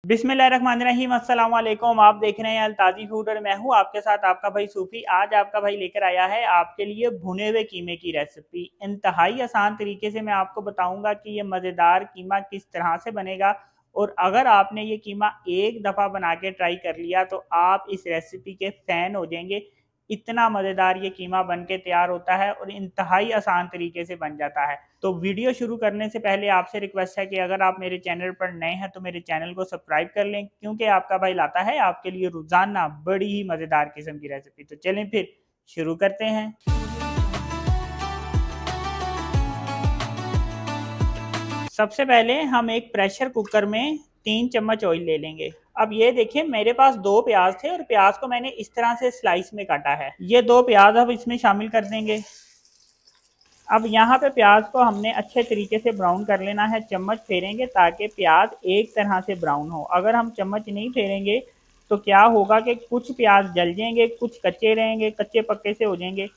बिस्मिल्लाहिर्रहमानिर्रहीम, अस्सलाम वालेकुम। आप देख रहे हैं अल्ताजी फूड और मैं हूं आपके साथ आपका भाई सूफी। आज आपका भाई लेकर आया है आपके लिए भुने हुए कीमे की रेसिपी। इंतहाई आसान तरीके से मैं आपको बताऊंगा कि ये मज़ेदार कीमा किस तरह से बनेगा। और अगर आपने ये कीमा एक दफ़ा बना के ट्राई कर लिया तो आप इस रेसिपी के फ़ैन हो जाएंगे। इतना मज़ेदार ये कीमा बन के तैयार होता है और इंतहाई आसान तरीके से बन जाता है। तो वीडियो शुरू करने से पहले आपसे रिक्वेस्ट है कि अगर आप मेरे चैनल पर नए हैं तो मेरे चैनल को सब्सक्राइब कर लें, क्योंकि आपका भाई लाता है आपके लिए रोजाना बड़ी ही मज़ेदार किस्म की रेसिपी। तो चलें फिर शुरू करते हैं। सबसे पहले हम एक प्रेशर कुकर में 3 चम्मच ऑयल ले लेंगे। अब ये देखिए मेरे पास 2 प्याज थे और प्याज को मैंने इस तरह से स्लाइस में काटा है। ये 2 प्याज अब इसमें शामिल कर देंगे। अब यहाँ पे प्याज को हमने अच्छे तरीके से ब्राउन कर लेना है। चम्मच फेरेंगे ताकि प्याज एक तरह से ब्राउन हो। अगर हम चम्मच नहीं फेरेंगे तो क्या होगा कि कुछ प्याज जल जाएंगे, कुछ कच्चे रहेंगे, कच्चे पक्के से हो जाएंगे।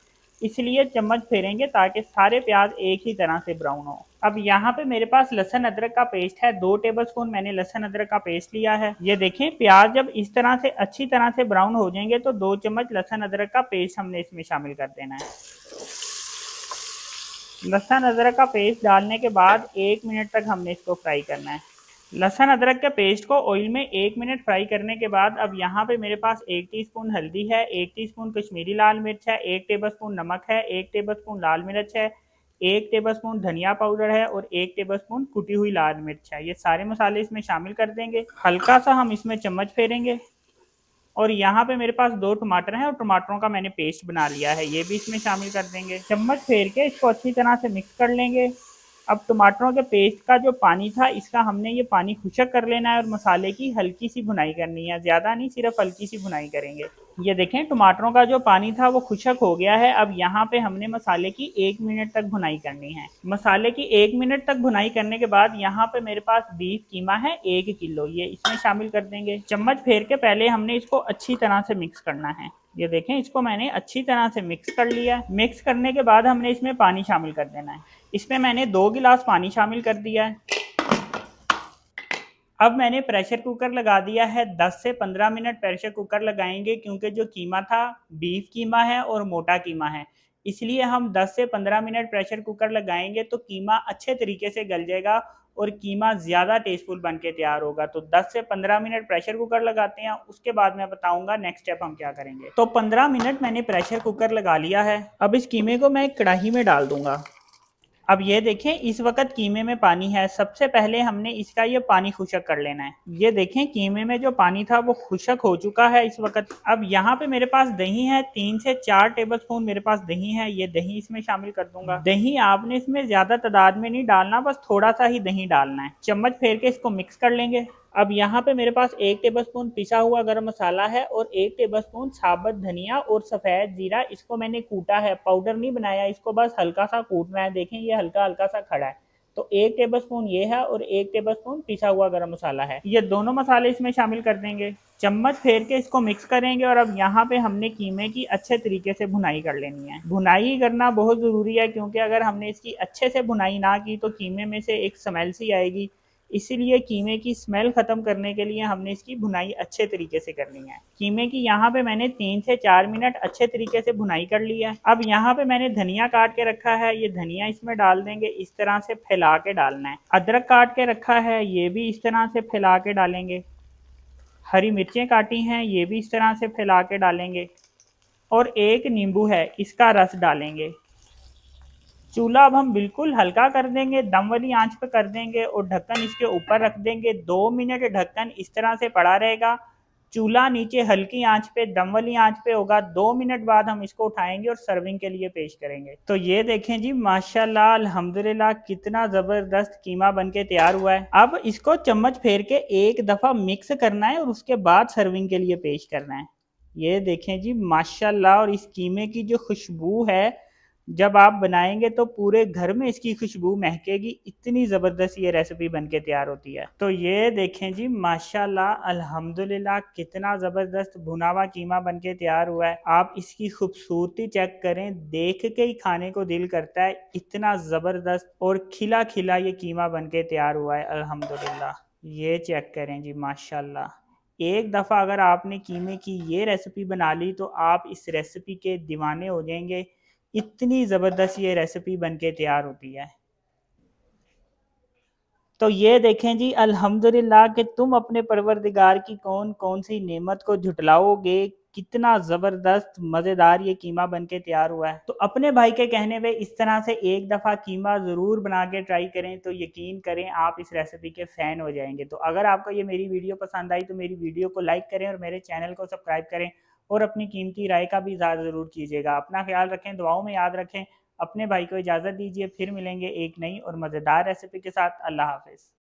इसलिए चम्मच फेरेंगे ताकि सारे प्याज एक ही तरह से ब्राउन हो। अब यहाँ पे मेरे पास लहसुन अदरक का पेस्ट है। 2 टेबलस्पून मैंने लहसुन अदरक का पेस्ट लिया है। ये देखें प्याज जब इस तरह से अच्छी तरह से ब्राउन हो जाएंगे तो 2 चम्मच लहसुन अदरक का पेस्ट हमने इसमें शामिल कर देना है। लहसुन अदरक का पेस्ट डालने के बाद 1 मिनट तक हमने इसको फ्राई करना है। लहसुन अदरक के पेस्ट को ऑयल में 1 मिनट फ्राई करने के बाद अब यहाँ पे मेरे पास 1 टीस्पून हल्दी है, 1 टीस्पून कश्मीरी लाल मिर्च है, 1 टेबलस्पून नमक है, 1 टेबलस्पून लाल मिर्च है, 1 टेबलस्पून धनिया पाउडर है और 1 टेबलस्पून कुटी हुई लाल मिर्च है। ये सारे मसाले इसमें शामिल कर देंगे। हल्का सा हम इसमें चम्मच फेरेंगे और यहाँ पे मेरे पास 2 टमाटर हैं और टमाटरों का मैंने पेस्ट बना लिया है, ये भी इसमें शामिल कर देंगे। चम्मच फेर के इसको अच्छी तरह से मिक्स कर लेंगे। अब टमाटरों के पेस्ट का जो पानी था इसका हमने ये पानी खुशक कर लेना है और मसाले की हल्की सी भुनाई करनी है, ज़्यादा नहीं, सिर्फ हल्की सी भुनाई करेंगे। ये देखें टमाटरों का जो पानी था वो खुशक हो गया है। अब यहाँ पे हमने मसाले की 1 मिनट तक भुनाई करनी है। मसाले की 1 मिनट तक भुनाई करने के बाद यहाँ पे मेरे पास बीफ कीमा है 1 किलो, ये इसमें शामिल कर देंगे। चम्मच फेर के पहले हमने इसको अच्छी तरह से मिक्स करना है। ये देखें इसको मैंने अच्छी तरह से मिक्स कर लिया। मिक्स करने के बाद हमने इसमें पानी शामिल कर देना है। इसमें मैंने 2 गिलास पानी शामिल कर दिया है। अब मैंने प्रेशर कुकर लगा दिया है। 10 से 15 मिनट प्रेशर कुकर लगाएंगे, क्योंकि जो कीमा था बीफ कीमा है और मोटा कीमा है, इसलिए हम 10 से 15 मिनट प्रेशर कुकर लगाएंगे तो कीमा अच्छे तरीके से गल जाएगा और कीमा ज़्यादा टेस्टफुल बन के तैयार होगा। तो 10 से 15 मिनट प्रेशर कुकर लगाते हैं, उसके बाद मैं बताऊंगा नेक्स्ट स्टेप हम क्या करेंगे। तो 15 मिनट मैंने प्रेशर कुकर लगा लिया है। अब इस कीमे को मैं एक कढ़ाई में डाल दूंगा। अब ये देखें इस वक्त कीमे में पानी है। सबसे पहले हमने इसका ये पानी खुशक कर लेना है। ये देखें कीमे में जो पानी था वो खुशक हो चुका है इस वक्त। अब यहाँ पे मेरे पास दही है, 3 से 4 टेबलस्पून मेरे पास दही है। ये दही इसमें शामिल कर दूंगा। दही आपने इसमें ज्यादा तादाद में नहीं डालना, बस थोड़ा सा ही दही डालना है। चम्मच फेर के इसको मिक्स कर लेंगे। अब यहाँ पे मेरे पास 1 टेबलस्पून पिसा हुआ गरम मसाला है और 1 टेबलस्पून साबुत धनिया और सफ़ेद जीरा, इसको मैंने कूटा है, पाउडर नहीं बनाया, इसको बस हल्का सा कूटना है। देखें ये हल्का हल्का सा खड़ा है। तो 1 टेबलस्पून ये है और 1 टेबलस्पून पिसा हुआ गरम मसाला है। ये दोनों मसाले इसमें शामिल कर देंगे। चम्मच फेर के इसको मिक्स करेंगे और अब यहाँ पे हमने कीमे की अच्छे तरीके से भुनाई कर लेनी है। भुनाई करना बहुत ज़रूरी है, क्योंकि अगर हमने इसकी अच्छे से भुनाई ना की तो कीमे में से एक स्मेल सी आएगी। इसीलिए कीमे की स्मेल ख़त्म करने के लिए हमने इसकी भुनाई अच्छे तरीके से करनी है। कीमे की यहाँ पे मैंने 3 से 4 मिनट अच्छे तरीके से भुनाई कर ली है। अब यहाँ पे मैंने धनिया काट के रखा है, ये धनिया इसमें डाल देंगे। इस तरह से फैला के डालना है। अदरक काट के रखा है, ये भी इस तरह से फैला के डालेंगे। हरी मिर्चें काटी हैं, ये भी इस तरह से फैला के डालेंगे। और 1 नींबू है, इसका रस डालेंगे। चूल्हा अब हम बिल्कुल हल्का कर देंगे, दम वाली आंच पे कर देंगे और ढक्कन इसके ऊपर रख देंगे। 2 मिनट ढक्कन इस तरह से पड़ा रहेगा। चूल्हा नीचे हल्की आंच पे, दम वाली आंच पे होगा। 2 मिनट बाद हम इसको उठाएंगे और सर्विंग के लिए पेश करेंगे। तो ये देखें जी माशाल्लाह अल्हम्दुलिल्लाह कितना ज़बरदस्त कीमा बन के तैयार हुआ है। अब इसको चम्मच फेर के एक दफ़ा मिक्स करना है और उसके बाद सर्विंग के लिए पेश करना है। ये देखें जी माशाल्लाह, और इस कीमे की जो खुशबू है जब आप बनाएंगे तो पूरे घर में इसकी खुशबू महकेगी। इतनी ज़बरदस्त ये रेसिपी बनके तैयार होती है। तो ये देखें जी माशाल्लाह अल्हम्दुलिल्लाह कितना ज़बरदस्त भुना हुआ कीमा बनके तैयार हुआ है। आप इसकी खूबसूरती चेक करें, देख के ही खाने को दिल करता है। इतना ज़बरदस्त और खिला खिला ये कीमा बनके तैयार हुआ है अल्हम्दुलिल्लाह। ये चेक करें जी, माशाल्लाह। एक दफ़ा अगर आपने कीमे की ये रेसिपी बना ली तो आप इस रेसिपी के दीवाने हो जाएंगे। इतनी ज़बरदस्त ये रेसिपी बन के तैयार होती है। तो ये देखें जी, अल्हम्दुलिल्लाह कि तुम अपने परवरदिगार की कौन कौन सी नेमत को झुटलाओगे। कितना ज़बरदस्त मज़ेदार ये कीमा बन के तैयार हुआ है। तो अपने भाई के कहने पे इस तरह से एक दफ़ा कीमा ज़रूर बना के ट्राई करें, तो यकीन करें आप इस रेसिपी के फ़ैन हो जाएंगे। तो अगर आपको ये मेरी वीडियो पसंद आई तो मेरी वीडियो को लाइक करें और मेरे चैनल को सब्सक्राइब करें और अपनी कीमती राय का भी इज़हार ज़रूर कीजिएगा। अपना ख्याल रखें, दुआओं में याद रखें। अपने भाई को इजाज़त दीजिए, फिर मिलेंगे एक नई और मज़ेदार रेसिपी के साथ। अल्लाह हाफ़िज़।